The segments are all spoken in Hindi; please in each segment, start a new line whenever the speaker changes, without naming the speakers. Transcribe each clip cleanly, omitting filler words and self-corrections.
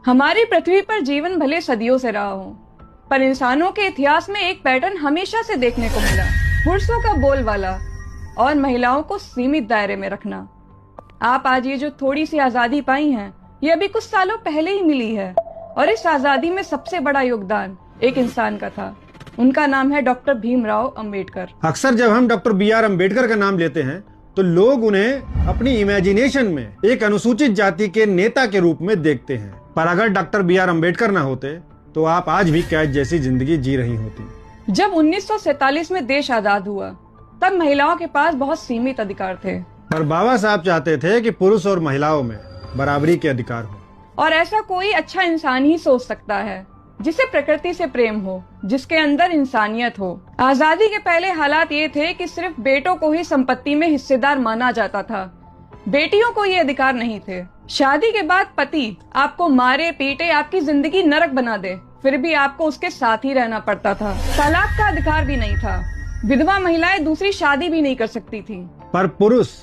हमारी पृथ्वी पर जीवन भले सदियों से रहा हो, पर इंसानों के इतिहास में एक पैटर्न हमेशा से देखने को मिला। पुरुषों का बोलबाला और महिलाओं को सीमित दायरे में रखना। आप आज ये जो थोड़ी सी आजादी पाई हैं, ये अभी कुछ सालों पहले ही मिली है, और इस आजादी में सबसे बड़ा योगदान एक इंसान का था। उनका नाम है डॉक्टर भीमराव अंबेडकर।
अक्सर जब हम डॉक्टर बी.आर. अंबेडकर का नाम लेते हैं तो लोग उन्हें अपनी इमेजिनेशन में एक अनुसूचित जाति के नेता के रूप में देखते हैं, पर अगर डॉक्टर बी.आर. अंबेडकर ना होते तो आप आज भी कैद जैसी जिंदगी जी रही होती।
जब 1947 में देश आजाद हुआ, तब महिलाओं के पास बहुत सीमित अधिकार थे,
पर बाबा साहब चाहते थे कि पुरुष और महिलाओं में बराबरी के अधिकार हो।
और ऐसा कोई अच्छा इंसान ही सोच सकता है जिसे प्रकृति से प्रेम हो, जिसके अंदर इंसानियत हो। आजादी के पहले हालात ये थे कि सिर्फ बेटों को ही संपत्ति में हिस्सेदार माना जाता था, बेटियों को ये अधिकार नहीं थे। शादी के बाद पति आपको मारे पीटे, आपकी जिंदगी नरक बना दे, फिर भी आपको उसके साथ ही रहना पड़ता था। तलाक का अधिकार भी नहीं था, विधवा महिलाएं दूसरी शादी भी नहीं कर सकती थी।
पर पुरुष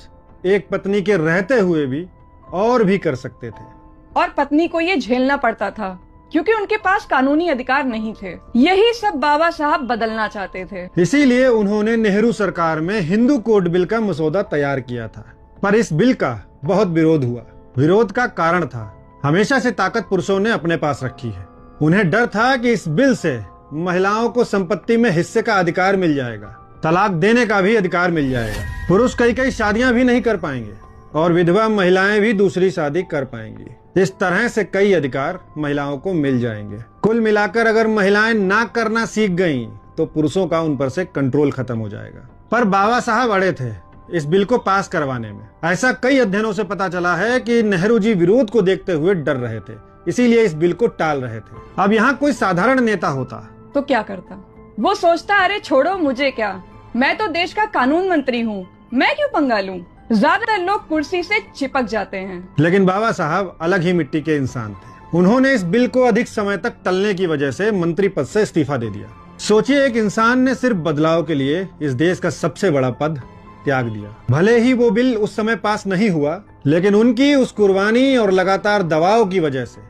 एक पत्नी के रहते हुए भी और भी कर सकते थे,
और पत्नी को ये झेलना पड़ता था क्योंकि उनके पास कानूनी अधिकार नहीं थे। यही सब बाबा साहब बदलना चाहते थे।
इसीलिए उन्होंने नेहरू सरकार में हिंदू कोड बिल का मसौदा तैयार किया था, पर इस बिल का बहुत विरोध हुआ। विरोध का कारण था, हमेशा से ताकत पुरुषों ने अपने पास रखी है। उन्हें डर था कि इस बिल से महिलाओं को संपत्ति में हिस्से का अधिकार मिल जाएगा, तलाक देने का भी अधिकार मिल जाएगा, पुरुष कई शादियां भी नहीं कर पाएंगे और विधवा महिलाएं भी दूसरी शादी कर पाएंगी। इस तरह से कई अधिकार महिलाओं को मिल जाएंगे। कुल मिलाकर अगर महिलाएं ना करना सीख गईं, तो पुरुषों का उन पर से कंट्रोल खत्म हो जाएगा। पर बाबा साहब अड़े थे इस बिल को पास करवाने में। ऐसा कई अध्ययनों से पता चला है कि नेहरू जी विरोध को देखते हुए डर रहे थे, इसीलिए इस बिल को टाल रहे थे। अब यहाँ कोई साधारण नेता होता
तो क्या करता? वो सोचता, अरे छोड़ो, मुझे क्या, मैं तो देश का कानून मंत्री हूँ, मैं क्यों पंगा लूं। ज्यादातर लोग कुर्सी से चिपक जाते हैं।
लेकिन बाबा साहब अलग ही मिट्टी के इंसान थे। उन्होंने इस बिल को अधिक समय तक टलने की वजह से मंत्री पद से इस्तीफा दे दिया। सोचिए, एक इंसान ने सिर्फ बदलाव के लिए इस देश का सबसे बड़ा पद त्याग दिया। भले ही वो बिल उस समय पास नहीं हुआ, लेकिन उनकी उस कुर्बानी और लगातार दबाव की वजह से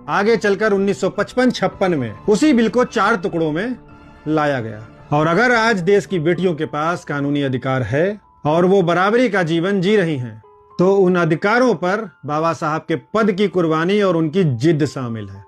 आगे चलकर 1955-56 में उसी बिल को 4 टुकड़ों में लाया गया। और अगर आज देश की बेटियों के पास कानूनी अधिकार है और वो बराबरी का जीवन जी रही हैं, तो उन अधिकारों पर बाबा साहब के पद की कुर्बानी और उनकी जिद शामिल है।